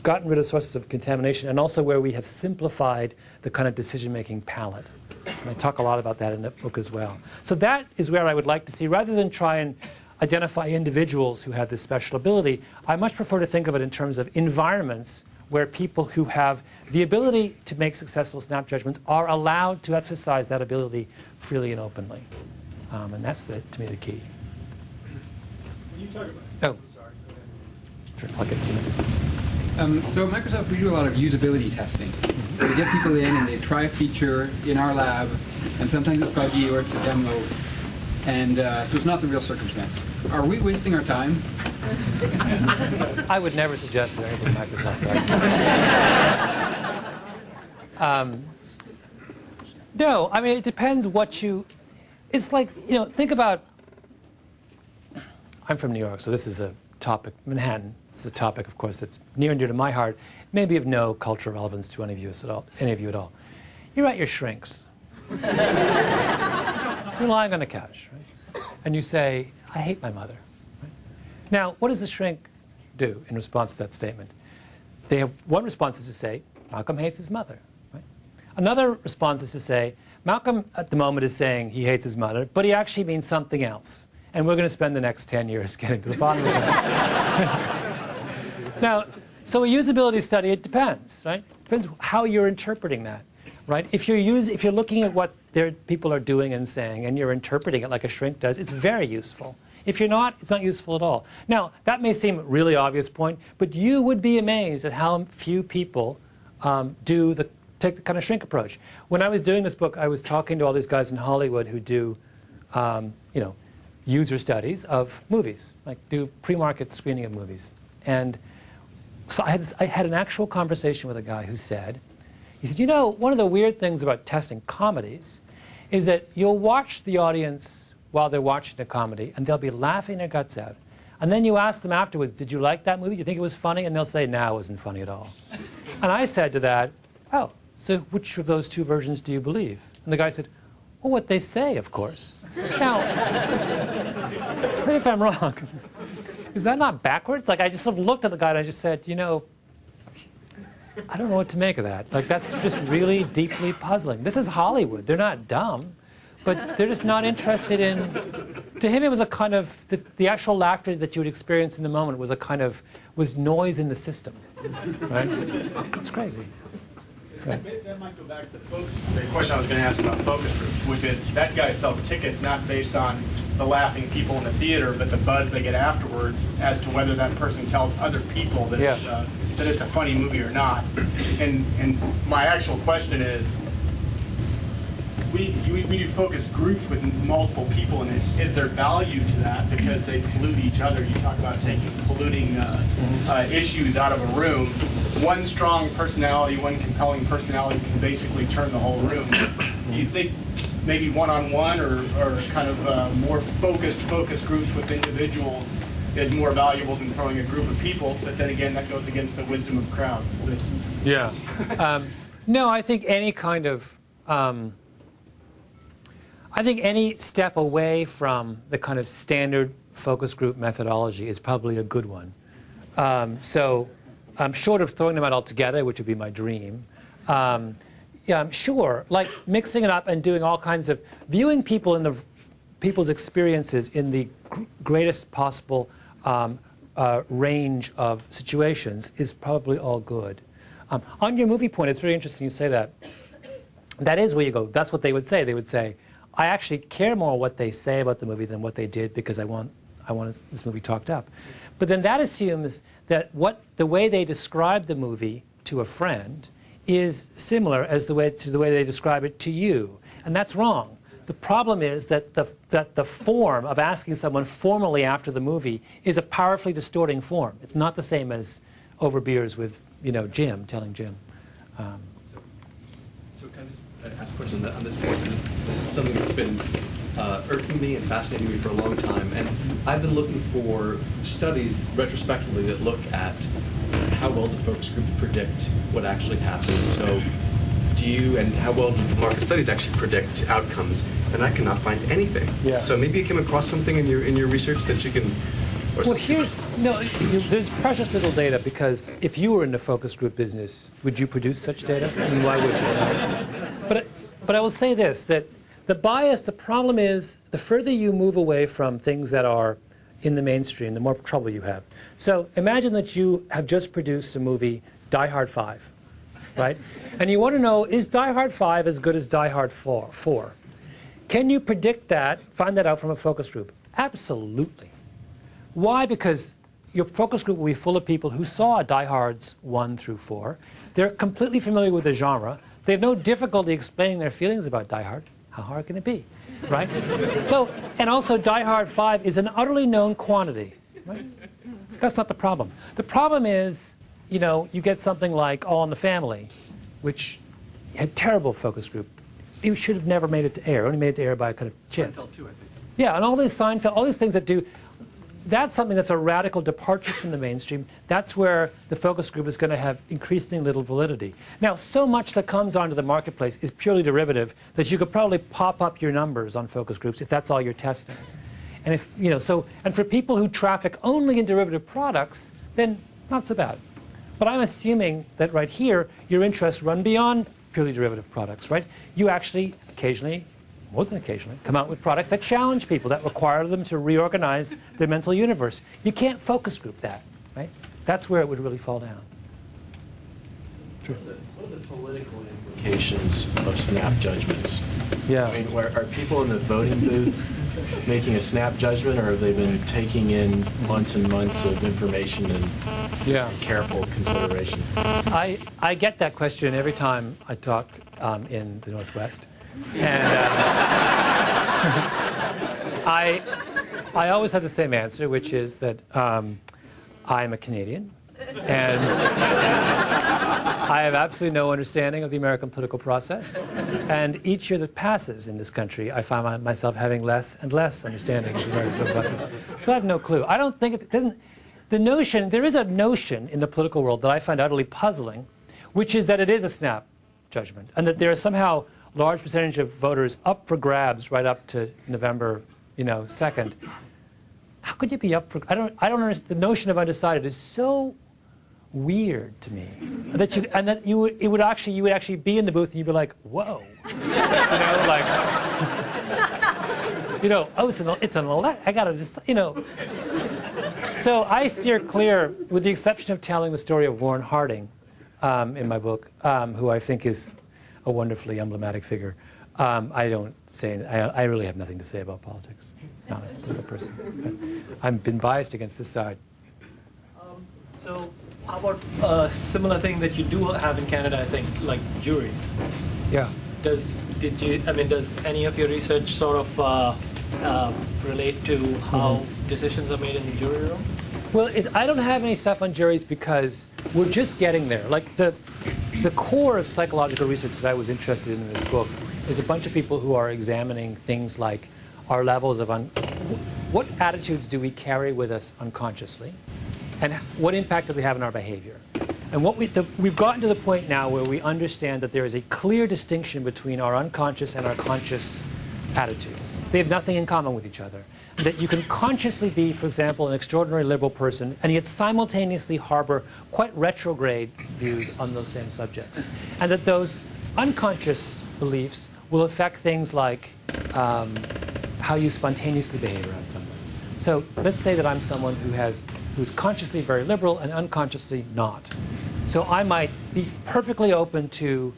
gotten rid of sources of contamination, and also where we have simplified the kind of decision-making palette. And I talk a lot about that in the book as well. So that is where I would like to see, rather than try and identify individuals who have this special ability, I much prefer to think of it in terms of environments where people who have the ability to make successful snap judgments are allowed to exercise that ability freely and openly. And that's, to me, the key. When you talk about... Oh. Sorry. Sure, I'll get to it. So at Microsoft, we do a lot of usability testing. We get people in and they try a feature in our lab, and sometimes it's buggy or it's a demo, and so it's not the real circumstance. Are we wasting our time? I would never suggest that anything Microsoft does. No, I mean, it depends what you... It's like, think about... I'm from New York, so this is a topic. Manhattan. It's a topic, of course, that's near and dear to my heart, maybe of no cultural relevance to any of you at all. You're at your shrinks. You're lying on the couch, right? And you say, I hate my mother. Right? Now, what does the shrink do in response to that statement? They have one response is to say, Malcolm hates his mother. Right? Another response is to say, Malcolm at the moment is saying he hates his mother, but he actually means something else. And we're going to spend the next 10 years getting to the bottom of that. Now, so a usability study, it depends, right? It depends how you're interpreting that, right? If you're looking at what people are doing and saying, and you're interpreting it like a shrink does, it's very useful. If you're not, it's not useful at all. Now, that may seem a really obvious point, but you would be amazed at how few people take the kind of shrink approach. When I was doing this book, I was talking to all these guys in Hollywood who do, user studies of movies, like do pre-market screening of movies. And so I had an actual conversation with a guy who said, one of the weird things about testing comedies is that you'll watch the audience while they're watching a comedy, and they'll be laughing their guts out. And then you ask them afterwards, did you like that movie? Do you think it was funny? And they'll say, no, it wasn't funny at all. And I said to that, oh, so which of those two versions do you believe? And the guy said, well, what they say, of course. Now, correct me if I'm wrong. Is that not backwards? Like, I just sort of looked at the guy and I just said, I don't know what to make of that. Like, that's just really deeply puzzling. This is Hollywood. They're not dumb, but they're just not interested in... To him, it was a kind of... The actual laughter that you would experience in the moment was was noise in the system. Right? It's crazy. That might go back to the question I was going to ask about focus groups, which is that guy sells tickets not based on the laughing people in the theater, but the buzz they get afterwards as to whether that person tells other people that, that it's a funny movie or not. And my actual question is, we do focus groups with multiple people in it. Is there value to that because they pollute each other? You talk about polluting issues out of a room. One strong personality, one compelling personality can basically turn the whole room. Do you think maybe one-on-one or kind of more focus groups with individuals is more valuable than throwing a group of people? But then again, that goes against the wisdom of crowds. Yeah. No, I think any kind of... I think any step away from the kind of standard focus group methodology is probably a good one. So I'm short of throwing them out altogether, which would be my dream. Yeah, I'm sure, like mixing it up and doing all kinds of, viewing people in people's experiences in the greatest possible range of situations is probably all good. On your movie point, it's very interesting you say that. that is where you go. That's what they would say. They would say, I actually care more what they say about the movie than what they did because I want this movie talked up. But then that assumes that the way they describe the movie to a friend is similar as the way they describe it to you. And that's wrong. The problem is that the form of asking someone formally after the movie is a powerfully distorting form. It's not the same as over beers with, Jim, telling Jim. So can I just ask a question on this point? This is something that's been irking me and fascinating me for a long time. And I've been looking for studies retrospectively that look at how well do focus groups predict what actually happens. So and how well do the market studies actually predict outcomes? And I cannot find anything. Yeah. So maybe you came across something in your research that you can. Well, there's precious little data, because if you were in the focus group business, would you produce such data? I mean, why would you? But I will say this, that the problem is the further you move away from things that are in the mainstream, the more trouble you have. So imagine that you have just produced a movie, Die Hard 5, right? And you want to know, is Die Hard 5 as good as Die Hard 4? Can you predict that, find that out from a focus group? Absolutely. Why? Because your focus group will be full of people who saw Die Hards 1 through 4. They're completely familiar with the genre. They have no difficulty explaining their feelings about Die Hard. How hard can it be, right? And also Die Hard 5 is an utterly known quantity, right? That's not the problem. The problem is, you get something like All in the Family, which had terrible focus group. It should have never made it to air. Only made it to air by a kind of chance. Seinfeld too, I think. Yeah, and all these Seinfeld, all these things that do. That's something that's a radical departure from the mainstream. That's where the focus group is going to have increasingly little validity. Now, so much that comes onto the marketplace is purely derivative that you could probably pop up your numbers on focus groups if that's all you're testing. And if and for people who traffic only in derivative products, then not so bad. But I'm assuming that right here, your interests run beyond purely derivative products, right? You actually occasionally, more than occasionally, come out with products that challenge people, that require them to reorganize their mental universe. You can't focus group that, right? That's where it would really fall down. Sure. What are the political implications of snap judgments? Yeah. I mean, are people in the voting booth making a snap judgment, or have they been taking in months and months of information and careful consideration? I get that question every time I talk in the Northwest. And I always have the same answer, which is that I'm a Canadian, and I have absolutely no understanding of the American political process. And each year that passes in this country, I find myself having less and less understanding of the American political process. So I have no clue. I don't think it doesn't. There is a notion in the political world that I find utterly puzzling, which is that it is a snap judgment, and that there are somehow large percentage of voters up for grabs right up to November, 2nd. How could you be up for? I don't understand. The notion of undecided is so weird to me that you would actually be in the booth and you'd be like, whoa, it's an elect. I gotta just, So I steer clear, with the exception of telling the story of Warren Harding in my book, who I think is a wonderfully emblematic figure. I really have nothing to say about politics. Not a political person. But I've been biased against this side. So how about a similar thing that you do have in Canada, I think, like juries? Yeah. Does any of your research sort of relate to how decisions are made in the jury room? Well, I don't have any stuff on juries because we're just getting there. Like the core of psychological research that I was interested in this book is a bunch of people who are examining things like our levels of what attitudes do we carry with us unconsciously, and what impact do they have on our behavior. And we've gotten to the point now where we understand that there is a clear distinction between our unconscious and our conscious attitudes. They have nothing in common with each other. That you can consciously be, for example, an extraordinarily liberal person, and yet simultaneously harbor quite retrograde views on those same subjects. And that those unconscious beliefs will affect things like how you spontaneously behave around someone. So let's say that I'm someone who's consciously very liberal and unconsciously not. So I might be perfectly open to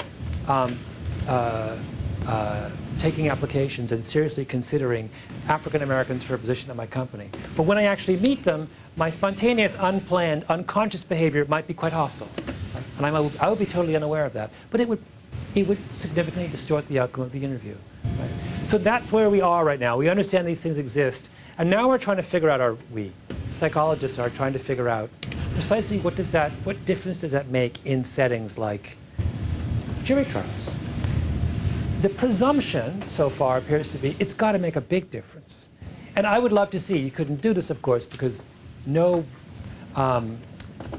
taking applications and seriously considering African Americans for a position at my company. But when I actually meet them, my spontaneous, unplanned, unconscious behavior might be quite hostile. And I would be totally unaware of that. But it would significantly distort the outcome of the interview. Right? So that's where we are right now. We understand these things exist. And now we're trying to figure out, psychologists are trying to figure out precisely what difference does that make in settings like jury trials. The presumption so far appears to be it's got to make a big difference. And I would love to see, you couldn't do this, of course, because no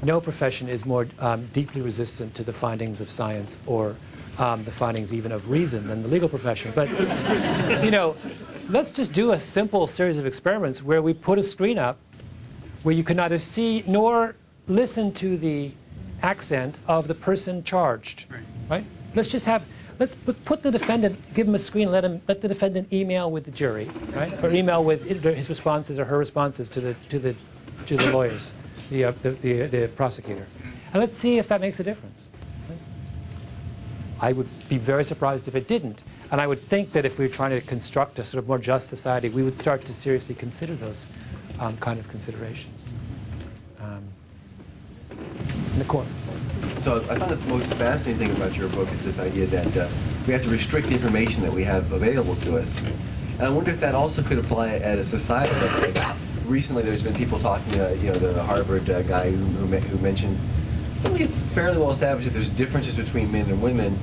profession is more deeply resistant to the findings of science or the findings even of reason than the legal profession. But, let's just do a simple series of experiments where we put a screen up where you can neither see nor listen to the accent of the person charged. Right? Let's put the defendant, give him a screen, let the defendant email with the jury, right? Or email with his responses or her responses to the lawyers, the prosecutor, and let's see if that makes a difference. Right? I would be very surprised if it didn't, and I would think that if we were trying to construct a sort of more just society, we would start to seriously consider those kind of considerations. In the court. So I found the most fascinating thing about your book is this idea that we have to restrict the information that we have available to us. And I wonder if that also could apply at a societal level. Like recently there's been people talking, the Harvard guy who mentioned something it's fairly well established that there's differences between men and women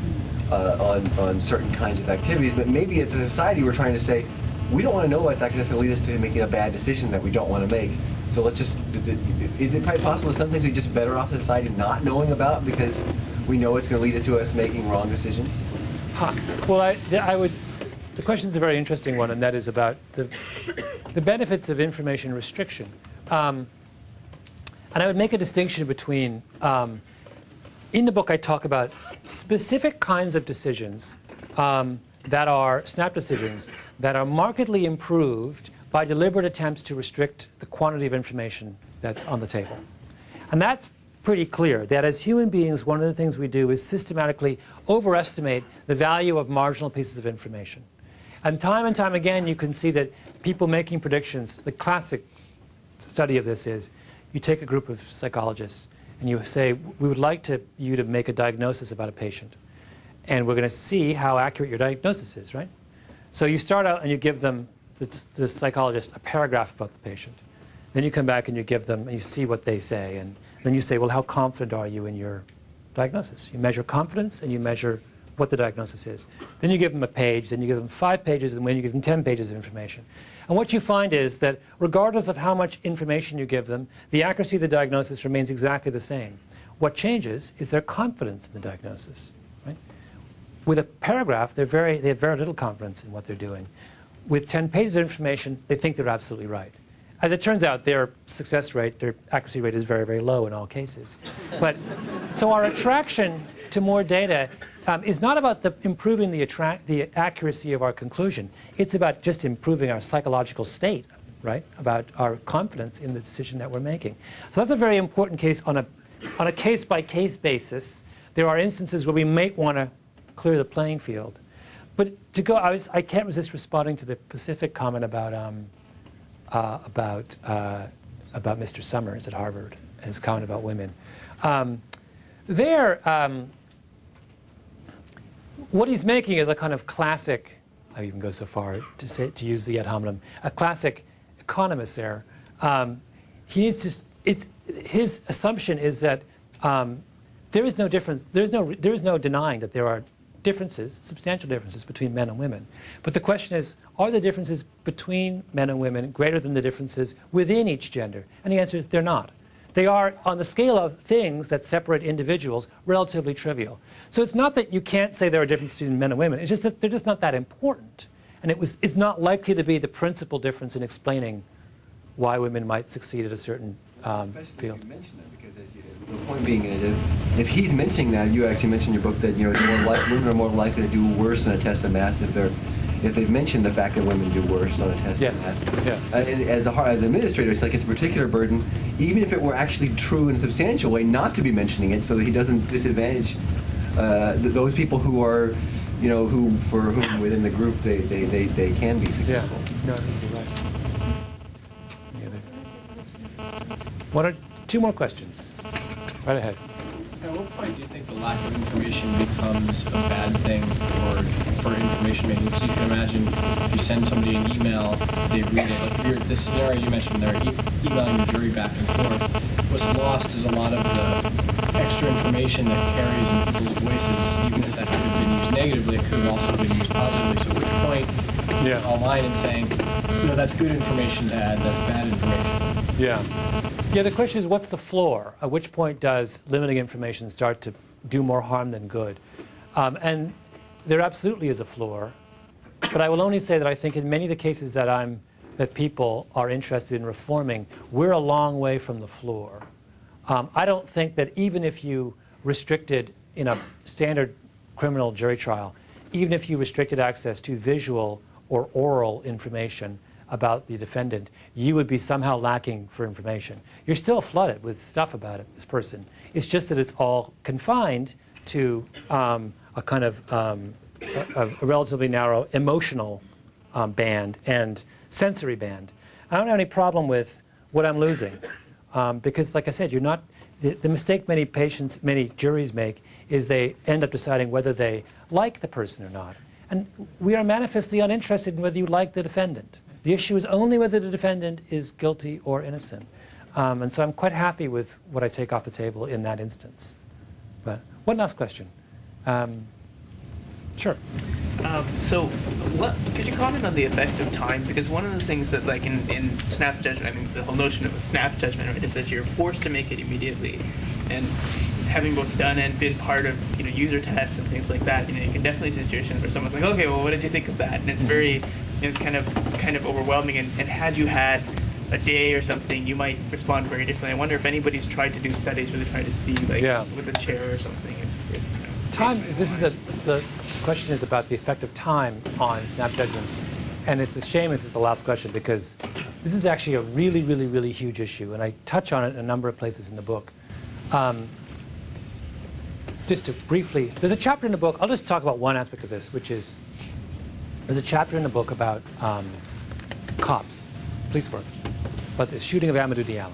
on certain kinds of activities, but maybe as a society we're trying to say, we don't want to know what's actually going to lead us to making a bad decision that we don't want to make. So let's just, is it probably possible that some things we just better off society not knowing about because we know it's going to lead it to us making wrong decisions? Well, the question is a very interesting one, and that is about the benefits of information restriction. And I would make a distinction between, in the book I talk about specific kinds of decisions that are snap decisions that are markedly improved by deliberate attempts to restrict the quantity of information that's on the table. And that's pretty clear, that as human beings, one of the things we do is systematically overestimate the value of marginal pieces of information. And time again, you can see that people making predictions, the classic study of this is, you take a group of psychologists and you say, we would like you to make a diagnosis about a patient. And we're going to see how accurate your diagnosis is, right? So you start out and you give them, the psychologist, a paragraph about the patient. Then you come back and you give them, and you see what they say. And then you say, well, how confident are you in your diagnosis? You measure confidence and you measure what the diagnosis is. Then you give them a page, then you give them 5 pages, and then you give them 10 pages of information. And what you find is that regardless of how much information you give them, the accuracy of the diagnosis remains exactly the same. What changes is their confidence in the diagnosis. Right? With a paragraph, they have very little confidence in what they're doing. With 10 pages of information, they think they're absolutely right. As it turns out, their success rate, their accuracy rate is very, very low in all cases. But so our attraction to more data is not about improving the accuracy of our conclusion. It's about just improving our psychological state, right? About our confidence in the decision that we're making. So that's a very important case on a case-by-case basis. There are instances where we may want to clear the playing field. But I can't resist responding to the specific comment about Mr. Summers at Harvard and his comment about women. What he's making is a kind of classic, I even go so far to use the ad hominem, a classic economist there. He needs to, his assumption is that there is no difference, there is no denying that there are differences, substantial differences between men and women. But the question is, are the differences between men and women greater than the differences within each gender? And the answer is they're not. They are, on the scale of things that separate individuals, relatively trivial. So it's not that you can't say there are differences between men and women, it's just that they're just not that important. And it's not likely to be the principal difference in explaining why women might succeed at a certain field. You mentioned that because the point being is if he's mentioning that, you actually mentioned in your book that women are more likely to do worse on a test of math if they've mentioned the fact that women do worse on a test of math. Yeah. As an administrator, it's like it's a particular burden, even if it were actually true in a substantial way, not to be mentioning it so that he doesn't disadvantage those people who are for whom within the group they can be successful. Yeah. No, you're right. One or two more questions. Right ahead. At what point do you think the lack of information becomes a bad thing for information making? Because you can imagine if you send somebody an email, they read it. Like if you're this scenario you mentioned, they're emailing the jury back and forth. What's lost is a lot of the extra information that carries in people's voices. Even if that could have been used negatively, it could have also been used positively. So at which point, it's online and saying, that's good information to add, that's bad information. Yeah. Yeah, the question is, what's the floor? At which point does limiting information start to do more harm than good? And there absolutely is a floor, but I will only say that I think in many of the cases that people are interested in reforming, we're a long way from the floor. I don't think that even if you restricted, in a standard criminal jury trial, even if you restricted access to visual or oral information about the defendant, you would be somehow lacking for information. You're still flooded with stuff about this person. It's just that it's all confined to a kind of a relatively narrow emotional band and sensory band. I don't have any problem with what I'm losing because, like I said, you're not. The mistake many juries make is they end up deciding whether they like the person or not. And we are manifestly uninterested in whether you like the defendant. The issue is only whether the defendant is guilty or innocent. And so I'm quite happy with what I take off the table in that instance. But one last question. Sure. So could you comment on the effect of time? Because one of the things that, like in snap judgment, the whole notion of a snap judgment, right, is that you're forced to make it immediately. And having both done and been part of user tests and things like that, you can definitely see situations where someone's like, okay, well, what did you think of that? And it's very, it's kind of overwhelming. And had you had a day or something, you might respond very differently. I wonder if anybody's tried to do studies where they try to see, with a chair or something. Time. The question is about the effect of time on snap judgments, and it's a shame this is the last question because this is actually a really, really, really huge issue, and I touch on it in a number of places in the book. Just to briefly, there's a chapter in the book. I'll just talk about one aspect of this, which is there's a chapter in the book about cops, police work, about the shooting of Amadou Diallo,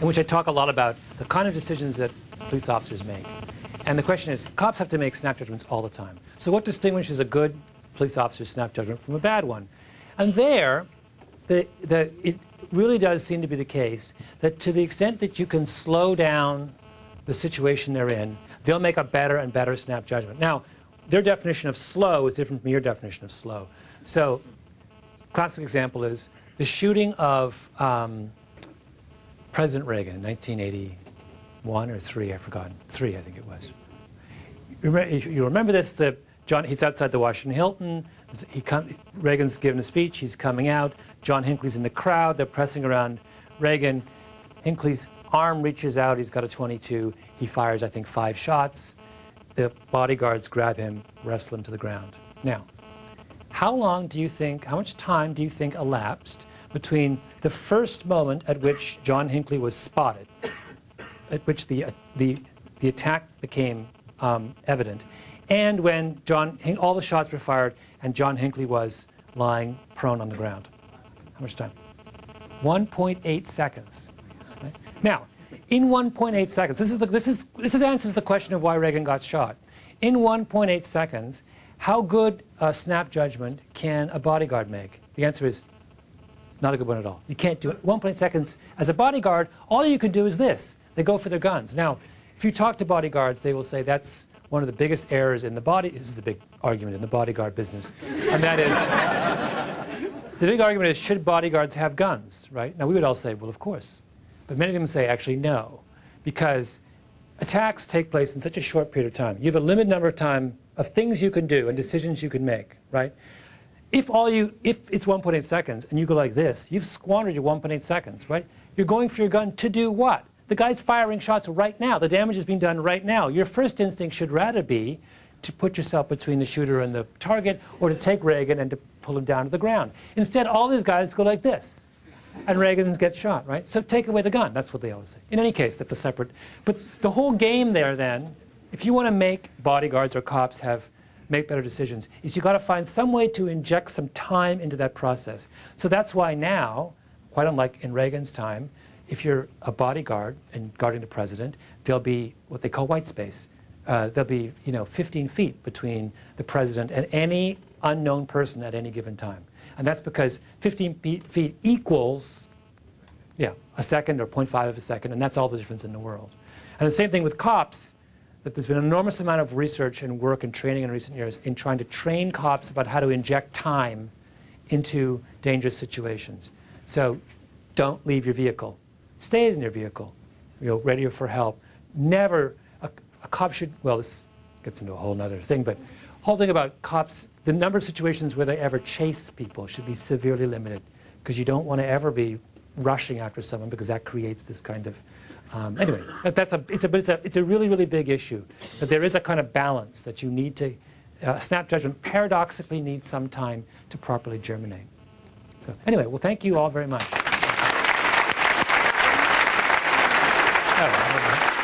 in which I talk a lot about the kind of decisions that police officers make. And the question is, cops have to make snap judgments all the time. So what distinguishes a good police officer's snap judgment from a bad one? And there, it really does seem to be the case that to the extent that you can slow down the situation they're in, they'll make a better and better snap judgment. Now, their definition of slow is different from your definition of slow. So, classic example is the shooting of President Reagan in 1981 or 3, I've forgotten. 3, I think it was. You remember this, he's outside the Washington Hilton. Reagan's given a speech, he's coming out. John Hinckley's in the crowd, they're pressing around Reagan. Hinckley's arm reaches out, he's got a .22. He fires, I think, 5 shots. The bodyguards grab him, wrestle him to the ground. Now, how much time do you think elapsed between the first moment at which John Hinckley was spotted, at which the attack became evident, and when all the shots were fired and John Hinckley was lying prone on the ground? How much time? 1.8 seconds. Right? Now, in 1.8 seconds, this answers the question of why Reagan got shot. In 1.8 seconds, how good a snap judgment can a bodyguard make? The answer is not a good one at all. You can't do it. 1.8 seconds. As a bodyguard, all you can do is this. They go for their guns. Now, if you talk to bodyguards, they will say that's one of the biggest errors in the body. This is a big argument in the bodyguard business. And that is, the big argument is, should bodyguards have guns, right? Now, we would all say, well, of course. But many of them say, actually, no. Because attacks take place in such a short period of time. You have a limited number of time of things you can do and decisions you can make, right? If it's 1.8 seconds and you go like this, you've squandered your 1.8 seconds, right? You're going for your gun to do what? The guy's firing shots right now. The damage is being done right now. Your first instinct should rather be to put yourself between the shooter and the target, or to take Reagan and to pull him down to the ground. Instead, all these guys go like this, and Reagan gets shot, right? So take away the gun. That's what they always say. In any case, that's a separate. But the whole game there then, if you want to make bodyguards or cops have make better decisions, is you've got to find some way to inject some time into that process. So that's why now, quite unlike in Reagan's time, if you're a bodyguard and guarding the president, there'll be what they call white space. There'll be 15 feet between the president and any unknown person at any given time. And that's because 15 feet equals a second or 0.5 of a second, and that's all the difference in the world. And the same thing with cops, that there's been an enormous amount of research and work and training in recent years in trying to train cops about how to inject time into dangerous situations. So don't leave your vehicle. Stay in your vehicle, ready for help. Never, a cop should, well, this gets into a whole other thing, but the whole thing about cops, the number of situations where they ever chase people should be severely limited, because you don't want to ever be rushing after someone, because that creates this kind of, anyway, it's a really, really big issue. That there is a kind of balance that you need to, snap judgment paradoxically needs some time to properly germinate. So anyway, well, thank you all very much. Oh,